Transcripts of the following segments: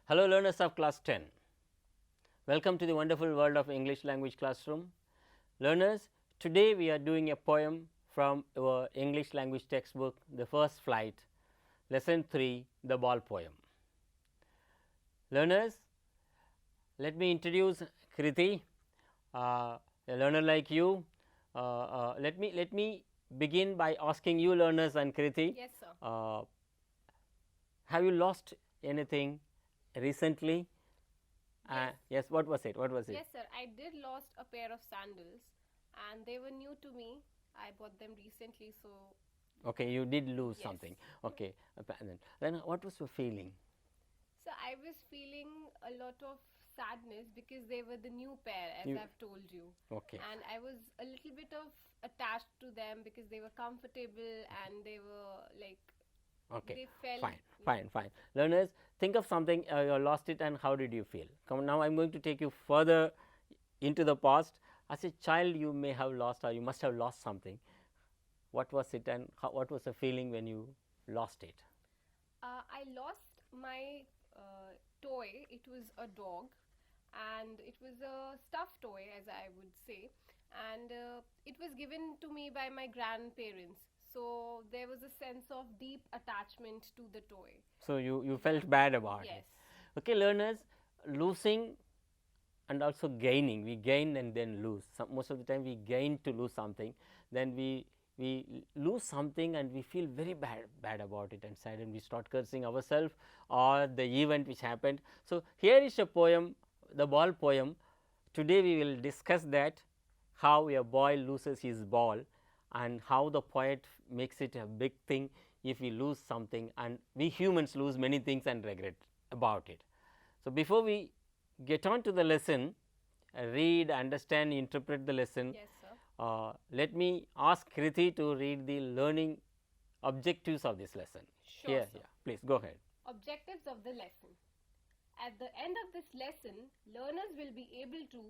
Hello learners of class 10, welcome to the wonderful world of English language classroom. Learners, today we are doing a poem from our English language textbook, The First Flight, lesson 3, the ball poem. Learners, let me introduce Kriti, a learner like you. Let me begin by asking you learners and Kriti. Yes, sir. Have you lost anything recently? Yes. Yes, what was it? What was it? Yes, sir. I did lost a pair of sandals, and they were new to me. I bought them recently, so Okay, you did lose yes. something. Okay, then what was your feeling? So I was feeling a lot of sadness because they were the new pair, as You- I've told you. Okay, And I was a little bit of attached to them because they were comfortable and they were like okay, they felt fine. Learners, think of something you lost it, and how did you feel? Come now, I'm going to take you further into the past. As a child, you may have lost, or you must have lost something. What was it, and what was the feeling when you lost it? I lost my toy. It was a dog, and it was a stuffed toy, as I would say. And it was given to me by my grandparents. So there was a sense of deep attachment to the toy. So you felt bad about Yes. it. Okay, learners, losing and also gaining, we gain and then lose. Most of the time we gain to lose something, then we lose something and we feel very bad about it and sad, and we start cursing ourselves or the event which happened. So here is a poem, the ball poem. Today we will discuss that, how a boy loses his ball and how the poet makes it a big thing if we lose something, and we humans lose many things and regret about it. So before we get on to the lesson, read, understand, interpret the lesson. Yes, sir. Let me ask Kriti to read the learning objectives of this lesson. Sure, sir. Please go ahead. Objectives of the lesson. At the end of this lesson, learners will be able to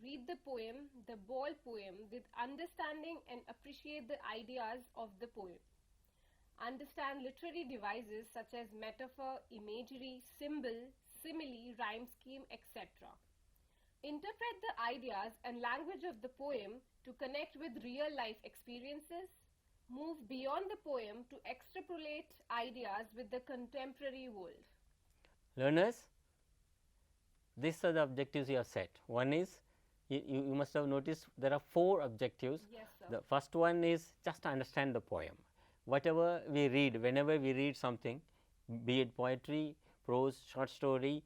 read the poem, the ball poem, with understanding and appreciate the ideas of the poem. Understand literary devices such as metaphor, imagery, symbol, simile, rhyme scheme, etc. Interpret the ideas and language of the poem to connect with real life experiences. Move beyond the poem to extrapolate ideas with the contemporary world. Learners, these are the objectives you have set. One is, you must have noticed there are 4 objectives. Yes, sir. The first one is just to understand the poem. Whatever we read, whenever we read something, be it poetry, prose, short story,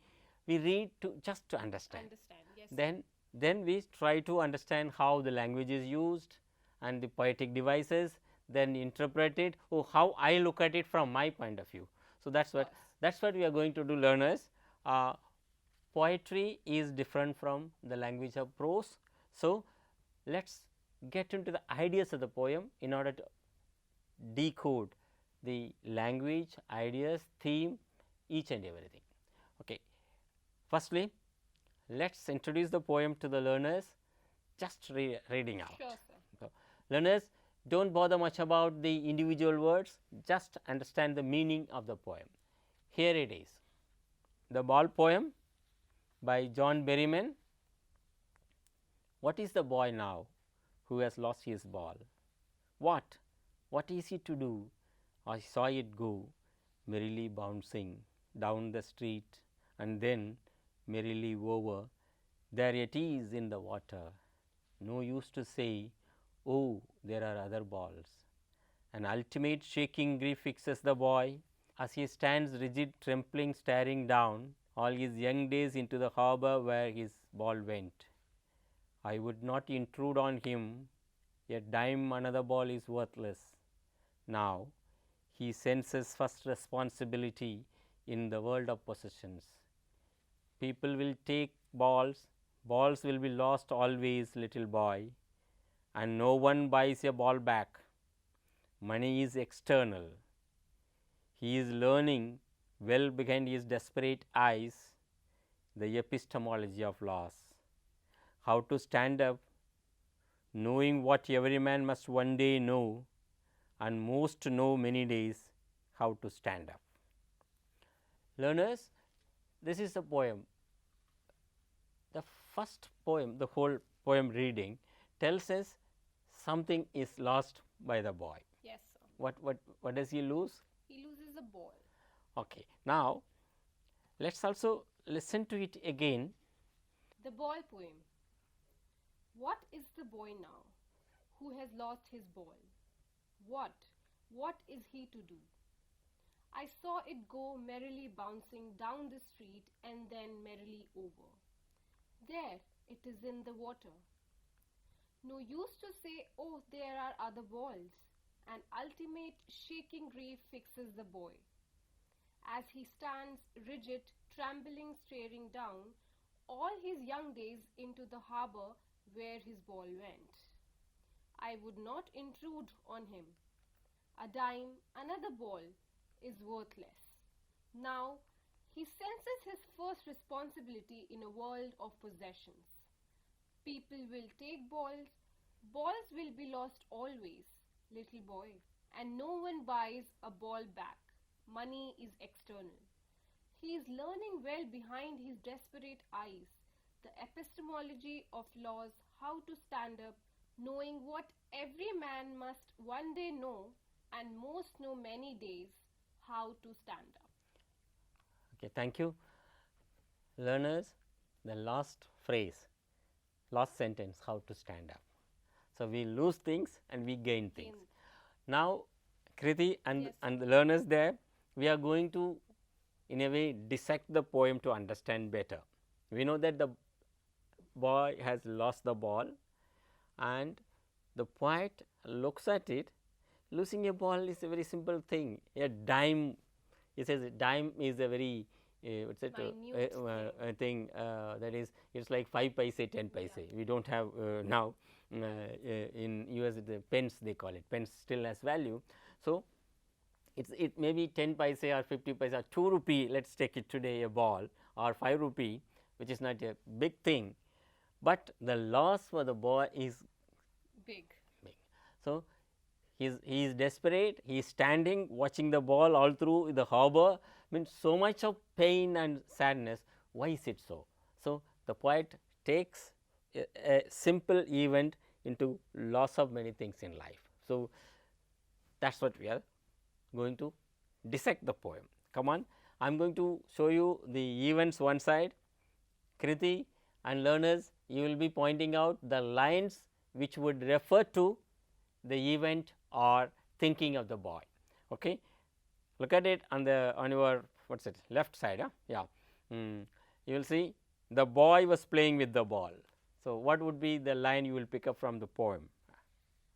we read to just to understand. Yes, sir. Then we try to understand how the language is used and the poetic devices, then interpret it, how I look at it from my point of view. So that's what we are going to do, learners. Poetry is different from the language of prose. So let's get into the ideas of the poem in order to decode the language, ideas, theme, each and everything. Okay. Firstly, let's introduce the poem to the learners, just reading out. Sure, sir. So, learners, don't bother much about the individual words, just understand the meaning of the poem. Here it is. The Ball Poem by John Berryman. What is the boy now who has lost his ball? What? What is he to do? I saw it go merrily bouncing down the street, and then merrily over. There it is in the water. No use to say, oh, there are other balls. An ultimate shaking grief fixes the boy as he stands rigid, trembling, staring down all his young days into the harbor where his ball went. I would not intrude on him, a dime another ball is worthless. Now he senses first responsibility in the world of possessions. People will take balls, balls will be lost always, little boy, and no one buys a ball back. Money is external. He is learning well behind his desperate eyes the epistemology of loss, how to stand up, knowing what every man must one day know, and most know many days how to stand up. Learners, this is the poem. The first poem, the whole poem reading tells us something is lost by the boy. Yes, sir. What does he lose? He loses a ball. Okay. Now, let us also listen to it again. The ball poem. What is the boy now who has lost his ball? What is he to do? I saw it go merrily bouncing down the street and then merrily over. There, it is in the water. No use to say, oh, there are other balls. An ultimate shaking grief fixes the boy. As he stands rigid, trembling, staring down all his young days into the harbor where his ball went. I would not intrude on him. A dime, another ball, is worthless. Now he senses his first responsibility in a world of possessions. People will take balls, balls will be lost always, little boy, and no one buys a ball back. Money is external. He is learning well behind his desperate eyes the epistemology of laws, how to stand up, knowing what every man must one day know, and most know many days, how to stand up. Okay, thank you. Learners, the last phrase, last sentence, how to stand up. So, we lose things and we gain things. Now, Kriti and, Yes. and the learners there, we are going to in a way dissect the poem to understand better. We know that the boy has lost the ball and the poet looks at it. Losing a ball is a very simple thing. A dime, he says a dime is a very what's it Minute thing that is, it's like 5 paise, 10 paise. We don't have now in US the pence, they call it, pence still has value. So, it may be 10 paise or 50 paise or 2 rupee, let us take it today, a ball, or 5 rupee, which is not a big thing, but the loss for the boy is big. So, he is desperate, he is standing watching the ball all through the harbor, means so much of pain and sadness. Why is it so? So, the poet takes a simple event into loss of many things in life. So, that is what we are going to dissect the poem. Come on, I am going to show you the events one side. Kriti and learners, you will be pointing out the lines which would refer to the event or thinking of the boy. Okay. Look at it on the on your what's it left side. Yeah, you will see the boy was playing with the ball. So, what would be the line you will pick up from the poem?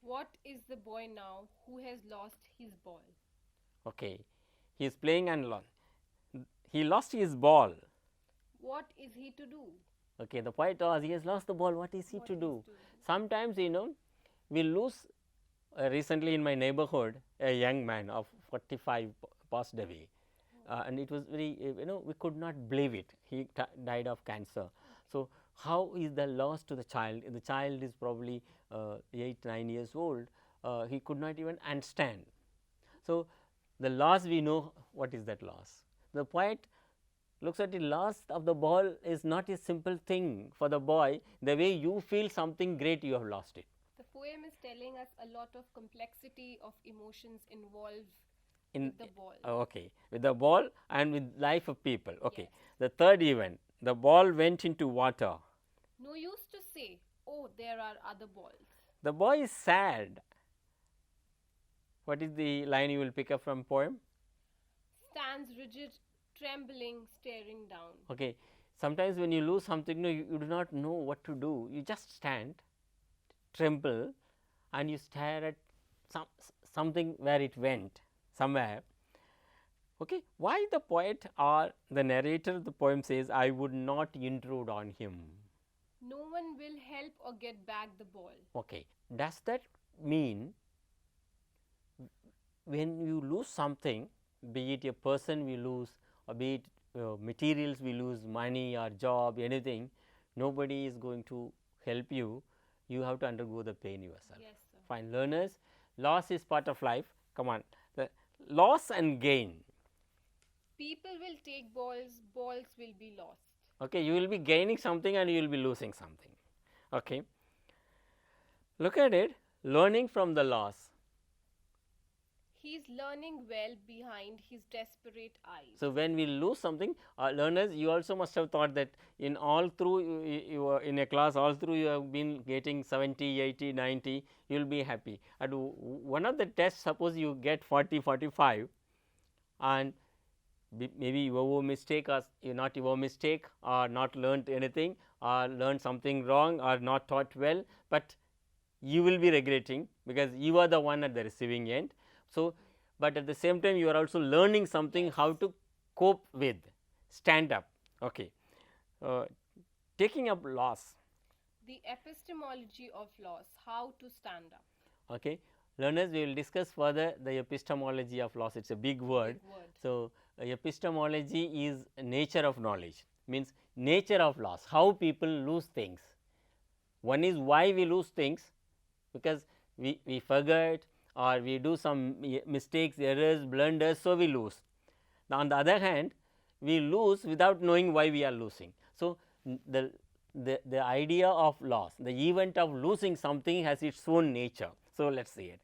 What is the boy now who has lost his ball? Okay, he is playing and he lost his ball. What is he to do? Okay, the poet was, he has lost the ball. What is he to do? Sometimes we lose. Recently in my neighborhood, a young man of 45 passed away, and it was very we could not believe it. He died of cancer. So, how is the loss to the child? The child is probably 8-9 years old. He could not even understand. So, the loss, we know what is that loss. The poet looks at the loss of the ball is not a simple thing for the boy. The way you feel something great, you have lost it. The poem is telling us a lot of complexity of emotions involved with the ball. Okay, with the ball and with life of people. Okay, Yes. The third event, the ball went into water. No use to say, oh, there are other balls. The boy is sad. What is the line you will pick up from poem? Stands rigid, trembling, staring down. Okay, sometimes when you lose something, you do not know what to do. You just stand, tremble, and you stare at something where it went, somewhere. Okay, why the poet or the narrator of the poem says, I would not intrude on him. No one will help or get back the ball. Okay, does that mean when you lose something, be it a person we lose or be it materials we lose, money or job, anything, nobody is going to help you, you have to undergo the pain yourself. Yes, sir. Fine. Learners, loss is part of life. Come on, the loss and gain. People will take balls, balls will be lost. Okay, you will be gaining something and you will be losing something. Okay. Look at it, learning from the loss. He's learning well behind his desperate eyes. So, when we lose something, learners, you also must have thought that in all through you are in a class, all through you have been getting 70, 80, 90, you will be happy. At one of the tests, suppose you get 40, 45 and maybe your mistake or not your mistake or not learnt anything or learned something wrong or not taught well, but you will be regretting because you are the one at the receiving end. So, but at the same time you are also learning something how to cope with, stand up. Okay. Taking up loss. The epistemology of loss, how to stand up. Okay. Learners, we will discuss further the epistemology of loss. It is a big word. So, epistemology is nature of knowledge, means nature of loss, how people lose things. One is why we lose things, because we forget or we do some mistakes, errors, blunders, so we lose. Now, on the other hand, we lose without knowing why we are losing. So, the idea of loss, the event of losing something has its own nature. So, let us see it.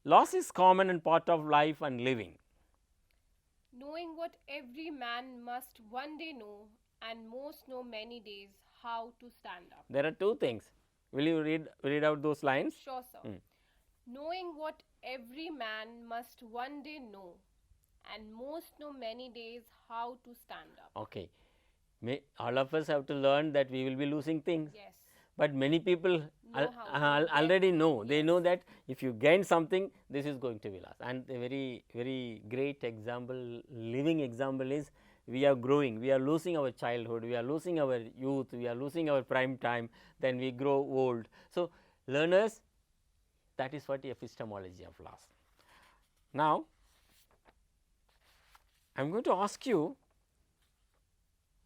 Loss is common and part of life and living. Knowing what every man must one day know, and most know many days, how to stand up. There are two things. Will you read out those lines? Sure, sir. Knowing what every man must one day know, and most know many days, how to stand up. Okay. All of us have to learn that we will be losing things. Yes. But many people already know. They know that if you gain something, this is going to be lost. And a very great example, living example is we are growing, we are losing our childhood, we are losing our youth, we are losing our prime time, then we grow old. So, learners, that is what the epistemology of loss. Now, I am going to ask you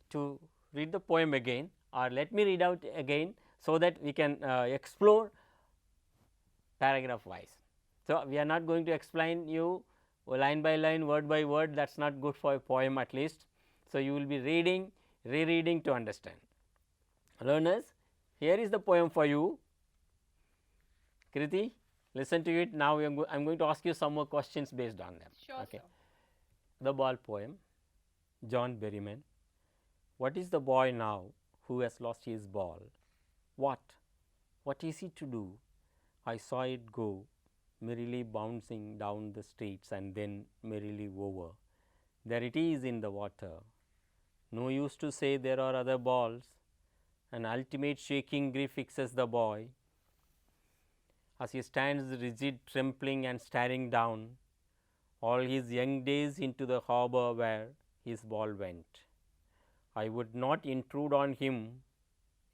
to read the poem again, or let me read out again, so that we can explore paragraph wise. So, we are not going to explain you line by line, word by word, that is not good for a poem at least. So, you will be reading, rereading to understand. Learners, here is the poem for you. Kriti, listen to it. Now, I am going to ask you some more questions based on them. Sure, okay. Sir. The Ball poem, John Berryman. What is the boy now who has lost his ball? What is he to do? I saw it go, merrily bouncing down the streets and then merrily over. There it is in the water. No use to say there are other balls. An ultimate shaking grief fixes the boy as he stands rigid, trembling and staring down all his young days into the harbor where his ball went. I would not intrude on him,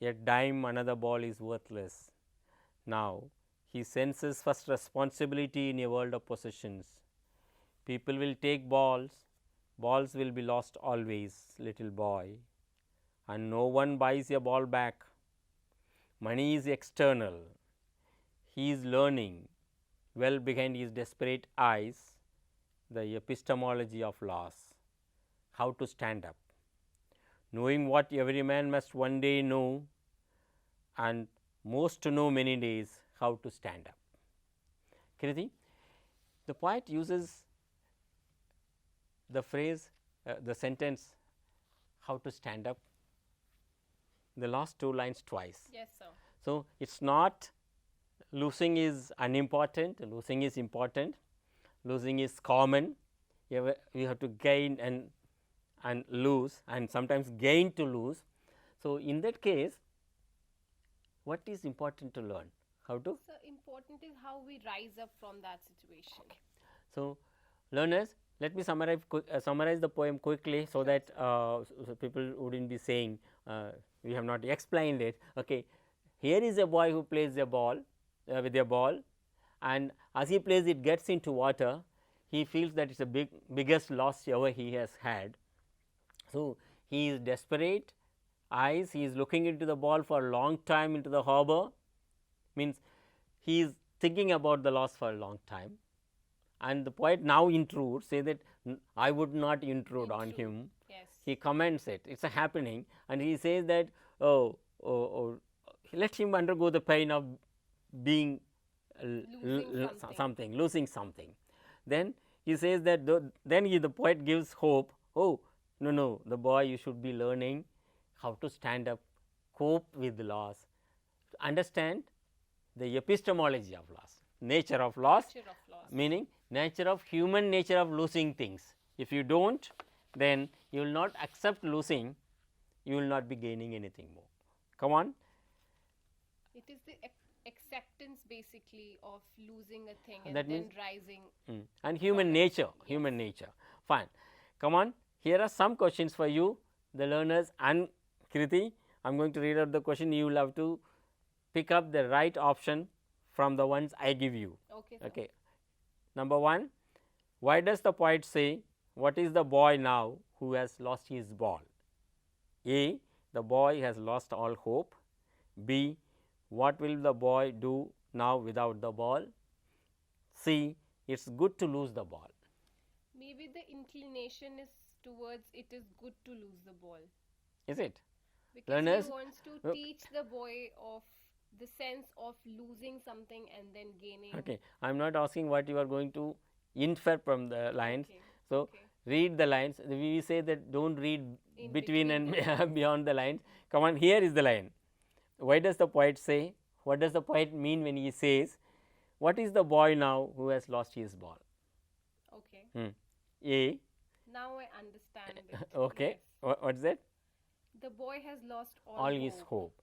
yet dime another ball is worthless. Now, he senses first responsibility in a world of possessions. People will take balls, balls will be lost always, little boy, and no one buys a ball back. Money is external. He is learning well behind his desperate eyes the epistemology of loss, how to stand up, knowing what every man must one day know and most to know many days, how to stand up. Kriti, the poet uses the phrase, the sentence, how to stand up, the last two lines twice. Yes, sir. So, it is not losing is unimportant, losing is important, losing is common. You have to gain and lose, and sometimes gain to lose. So, in that case, what is important to learn? How to? So, important is how we rise up from that situation. Okay. So, learners, let me summarize the poem quickly, so that so people would not be saying we have not explained it. Okay. Here is a boy who plays a ball with a ball, and as he plays it gets into water, he feels that it is a biggest loss ever he has had. So, he is desperate, eyes, he is looking into the ball for a long time into the harbor, means he is thinking about the loss for a long time. and the poet now intrudes, say that I would not intrude on him. Yes. He comments it, it is a happening, and he says that, oh, let him undergo the pain of being losing something. Then he says that then the poet gives hope. Oh, no, the boy, you should be learning how to stand up, cope with loss, understand the epistemology of loss, nature of loss, meaning nature of human nature of losing things. If you do not, then you will not accept losing, you will not be gaining anything more. Come on. It is the acceptance basically of losing a thing and That then means rising. And human nature, human nature. Fine. Come on. Here are some questions for you, the learners and Kriti. I am going to read out the question. You will have to pick up the right option from the ones I give you. Okay, sir. Okay. Number 1, why does the poet say, what is the boy now who has lost his ball? A, the boy has lost all hope. B, what will the boy do now without the ball? C, it is good to lose the ball. Maybe the inclination is towards it is good to lose the ball. Is it? Because Learners, he wants to teach the boy of the sense of losing something and then gaining. Okay. I am not asking what you are going to infer from the lines. Okay. So, Okay. read the lines. We say that do not read In between between and beyond the lines. Come on, here is the line. Why does the poet say, what does the poet mean when he says, what is the boy now who has lost his ball? Okay. A. Now I understand it. Okay. Yes. What is that? The boy has lost All his hope. hope.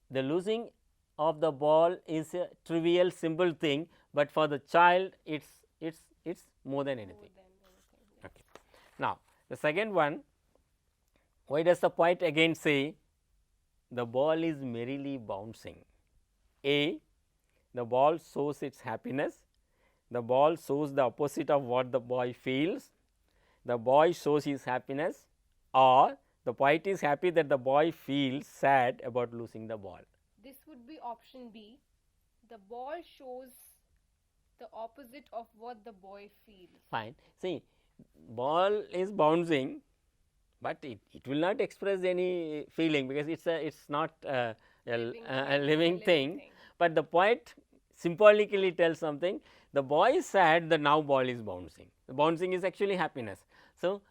The losing of the ball is a trivial, simple thing, but for the child, it's more than anything. Yes. Okay. Now, the second one, why does the poet again say, the ball is merrily bouncing? A, the ball shows its happiness, the ball shows the opposite of what the boy feels, the boy shows his happiness, or the poet is happy that the boy feels sad about losing the ball. This would be option B. The ball shows the opposite of what the boy feels. Fine. See, ball is bouncing, but it will not express any feeling, because it's not a living thing. But the poet symbolically tells something. The boy is sad, the now ball is bouncing. The bouncing is actually happiness. So,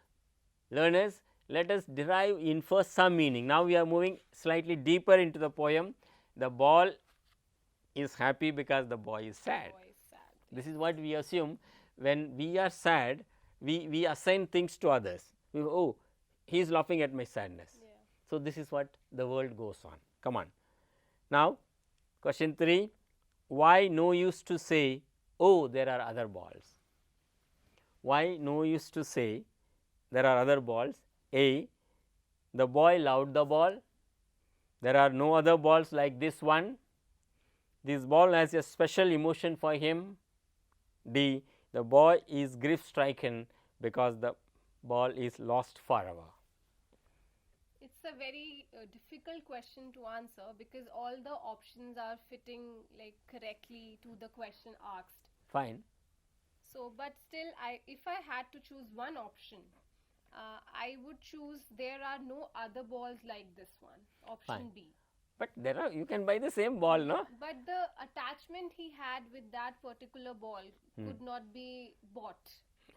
learners, let us infer some meaning. Now, we are moving slightly deeper into the poem. The ball is happy because the boy is sad. This is what we assume. When we are sad, we assign things to others. Oh, he is laughing at my sadness. Yeah. So, this is what the world goes on. Come on. Now, question 3, why no use to say, oh, there are other balls? Why no use to say there are other balls? A, the boy loved the ball, there are no other balls like this one, this ball has a special emotion for him. D, the boy is grief stricken because the ball is lost forever. It's a very difficult question to answer because all the options are fitting like correctly to the question asked. Fine. So, but still, if I had to choose one option, I would choose there are no other balls like this one. Option Fine. B. But there are, you can buy the same ball, no? But the attachment he had with that particular ball could not be bought.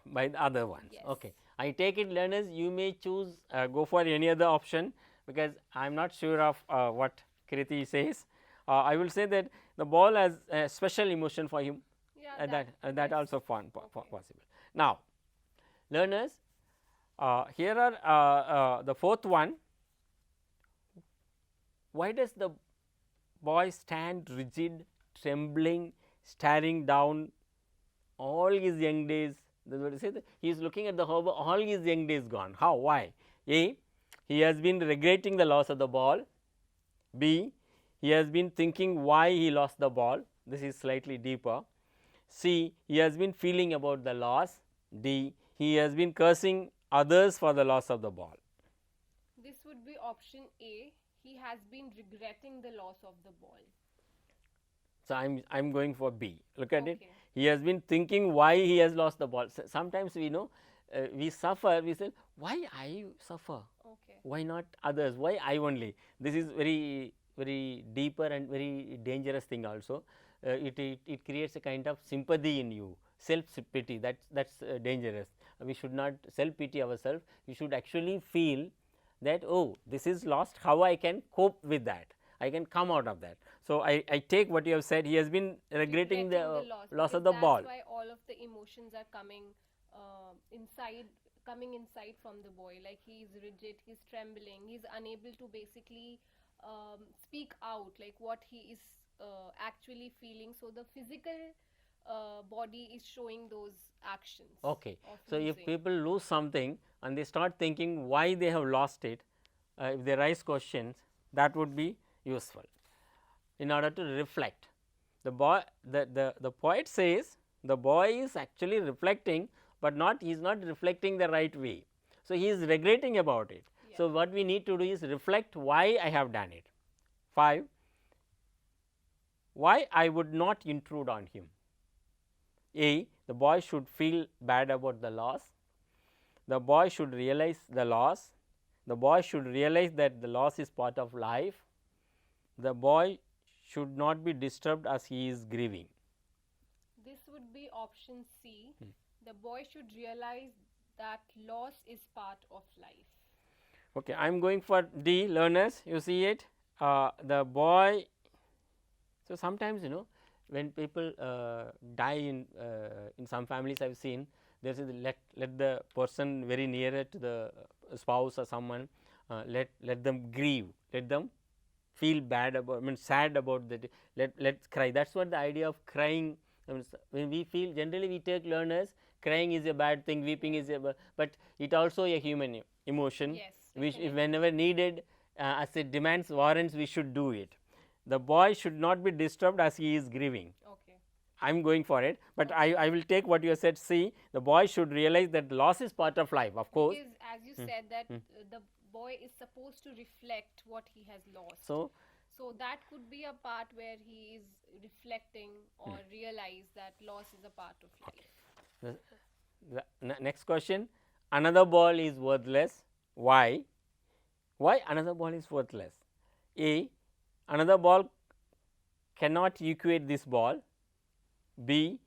By the other ones. Yes. Okay. I take it, learners, you may choose, go for any other option, because I am not sure of what Kriti says. I will say that the ball has a special emotion for him. Yeah, that yes. also possible. Now, learners, here are the fourth one. Why does the boy stand rigid, trembling, staring down all his young days? He is looking at the harbor, all his young days gone. How? Why? A, he has been regretting the loss of the ball. B, he has been thinking why he lost the ball. This is slightly deeper. C, he has been feeling about the loss. D, he has been cursing others for the loss of the ball. This would be option A. He has been regretting the loss of the ball. So, I am going for B. Look at it. He has been thinking why he has lost the ball. Sometimes we know we suffer, we say why I suffer, Okay. why not others, why I only. This is very deeper and very dangerous thing also. It creates a kind of sympathy in you, self pity, that's dangerous. We should not self pity ourselves, we should actually feel that, oh, this is lost, how I can cope with that, I can come out of that. So, I take what you have said, he has been regretting the loss of the ball. That's why all of the emotions are coming inside, coming inside from the boy. Like he's rigid, he's trembling, he's unable to basically speak out like what he is actually feeling. So the physical body is showing those actions. Okay. Of So, if losing. people lose something and they start thinking why they have lost it, if they raise questions, that would be useful in order to reflect. The boy, the poet says the boy is actually reflecting, but he is not reflecting the right way. So, he is regretting about it. Yes. So, what we need to do is reflect why I have done it. 5. Why I would not intrude on him. A, the boy should feel bad about the loss, the boy should realize the loss, the boy should realize that the loss is part of life, the boy should not be disturbed as he is grieving. This would be option C. The boy should realize that loss is part of life. Okay, I am going for D, learners, you see it, the boy. So, sometimes when people die in some families I have seen, there is let the person very nearer to the spouse or someone, let them grieve, let them feel bad about, I mean sad about that, let's cry. That is what the idea of crying. I mean, when we feel, generally we take learners, crying is a bad thing, weeping is a, but it also a human emotion. Yes, which if whenever needed, as it demands, warrants, we should do it. The boy should not be disturbed as he is grieving. Okay. I am going for it, but I will take what you have said. See, the boy should realize that loss is part of life, of course. Because as you said that the boy is supposed to reflect what he has lost. So That could be a part where he is reflecting or realize that loss is a part of life. the next question, another ball is worthless. Why? Why another ball is worthless? A, another ball cannot equate this ball. B,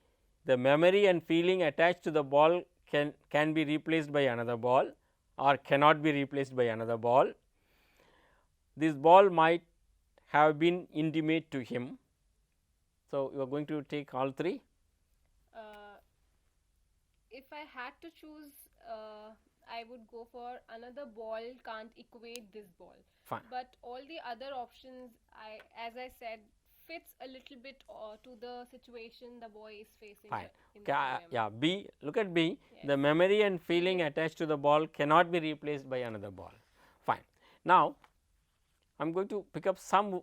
the memory and feeling attached to the ball can be replaced by another ball or cannot be replaced by another ball. This ball might have been intimate to him. So, you are going to take all three. If I had to choose, I would go for another ball can't equate this ball. Fine. But all the other options, as I said, fits a little bit to the situation the boy is facing. Fine. In the Okay, poem. yeah, B, look at B. Yes. The memory and feeling attached to the ball cannot be replaced by another ball. Fine. Now, I am going to pick up some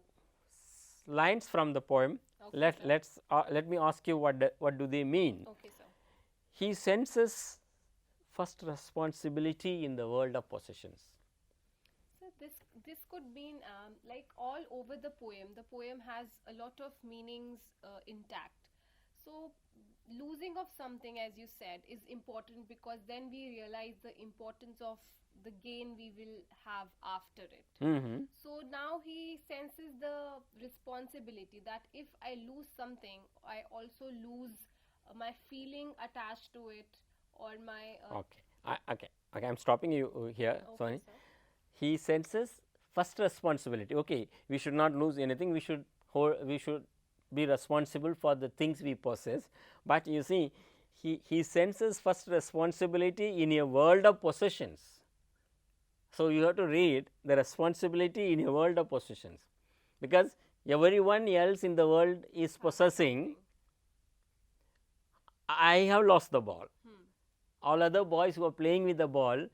lines from the poem. Okay, Let me ask you what do they mean. Okay, sir. He senses first responsibility in the world of possessions. So this could mean like all over the poem. The poem has a lot of meanings intact. So losing of something, as you said, is important because then we realize the importance of the gain we will have after it. So now he senses the responsibility that if I lose something, I also lose my feeling attached to it or my. Okay, I am stopping you here. Okay, Sorry. sir. He senses first responsibility. Okay, we should not lose anything. We should be responsible for the things we possess. But you see, he senses first responsibility in a world of possessions. So, you have to read the responsibility in a world of possessions, because everyone else in the world is possessing. I have lost the ball. All other boys who are playing with the ball,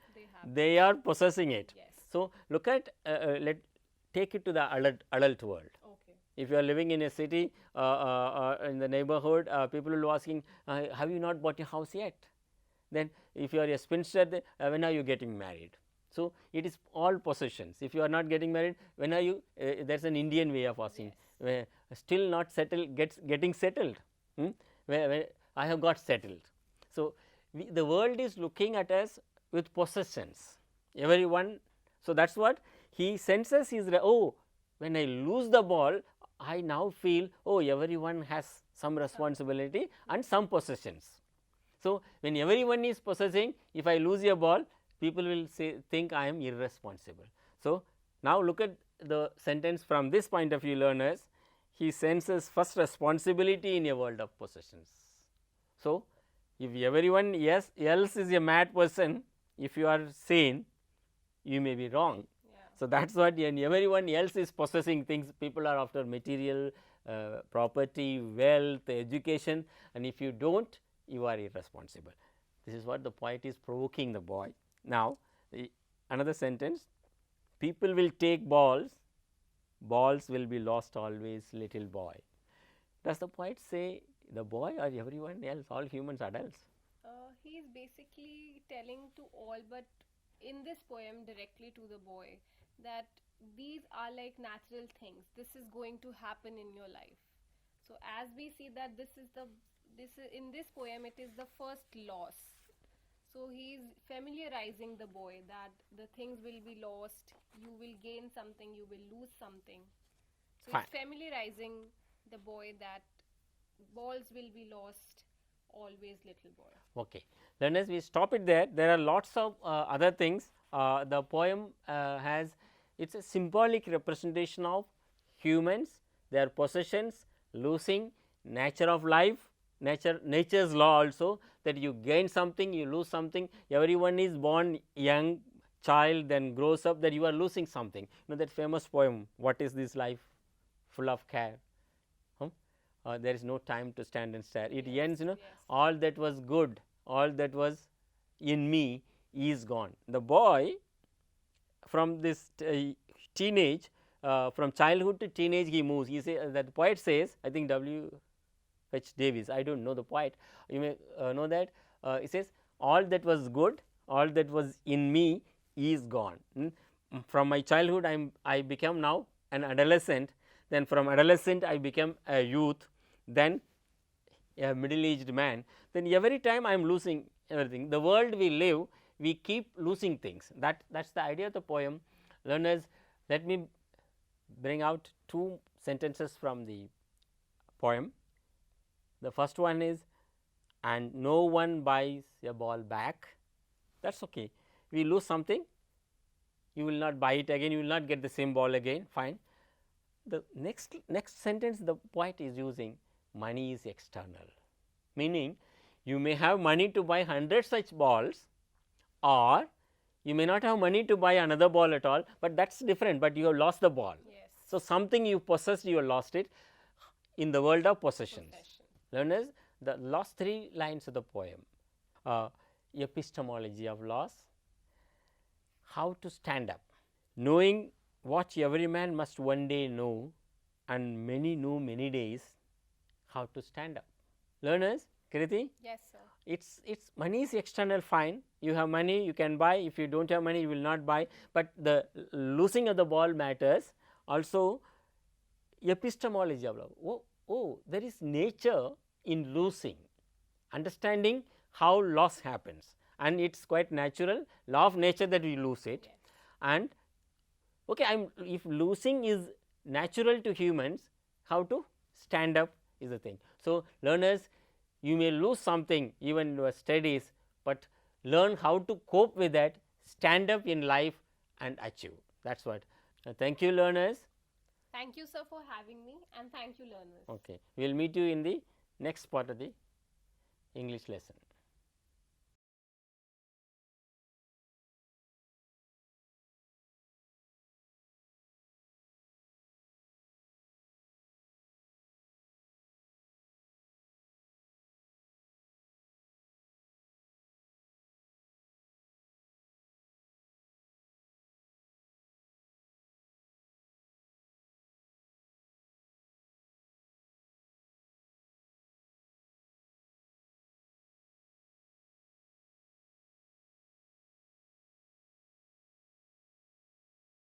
they are possessing it. Yes. So, look at take it to the adult world. Okay. If you are living in a city, in the neighborhood, people will be asking, have you not bought a house yet? Then if you are a spinster, when are you getting married? So, it is all possessions. If you are not getting married, when are you, there is an Indian way of asking, Yes. still not settled, getting settled. I have got settled. So, the world is looking at us with possessions, everyone. So, that is what he senses is, oh, when I lose the ball, I now feel, oh, everyone has some responsibility and some possessions. So, when everyone is possessing, if I lose a ball, people will say, think I am irresponsible. So, now look at the sentence from this point of view, learners. He senses first responsibility in a world of possessions. So, if everyone else is a mad person, if you are sane, you may be wrong. Yeah. So, that is what, when everyone else is possessing things, people are after material, property, wealth, education, and if you do not, you are irresponsible. This is what the poet is provoking the boy. Now, another sentence, people will take balls, balls will be lost always, little boy. Does the poet say the boy or everyone else, all humans, adults? He is basically telling to all, but in this poem directly to the boy, that these are like natural things. This is going to happen in your life. So as we see that this is in this poem, it is the first loss. So he is familiarizing the boy that the things will be lost, you will gain something, you will lose something. So Fine. he's familiarizing the boy that balls will be lost, always little boy. Okay. Then as we stop it there, there are lots of other things. The poem has, it is a symbolic representation of humans, their possessions, losing, nature of life, nature's law also, that you gain something, you lose something. Everyone is born young child, then grows up, that you are losing something. You know that famous poem, what is this life full of care? There is no time to stand and stare. It ends, all that was good, all that was in me is gone. The boy from this teenage, from childhood to teenage, he moves. He say, that poet says, I think W. H. Davis, I do not know the poet, you may know that, he says, all that was good, all that was in me is gone. From my childhood, I become now an adolescent, then from adolescent I became a youth, then a middle aged man, then every time I am losing everything. The world we live, we keep losing things. That is the idea of the poem. Learners, let me bring out two sentences from the poem. The first one is, and no one buys a ball back. That is okay. We lose something, you will not buy it again, you will not get the same ball again, fine. The next sentence the poet is using, money is external, meaning you may have money to buy 100 such balls, or you may not have money to buy another ball at all, but that is different, but you have lost the ball. Yes. So, something you possessed, you have lost it in the world of possessions. Learners, the last three lines of the poem, epistemology of loss, how to stand up, knowing what every man must one day know, and many know many days, how to stand up. Learners, Kriti? Yes, sir. It's money is external, fine. You have money, you can buy. If you don't have money, you will not buy. But the losing of the ball matters. Also, epistemology of love. Oh, there is nature in losing. Understanding how loss happens, and it is quite natural, law of nature that we lose it. Yes. And okay, if losing is natural to humans, how to stand up is the thing. So, learners, you may lose something even in your studies, but learn how to cope with that, stand up in life and achieve. That is what. Thank you, learners. Thank you, sir, for having me, and thank you, learners. Okay, we will meet you in the next part of the English lesson.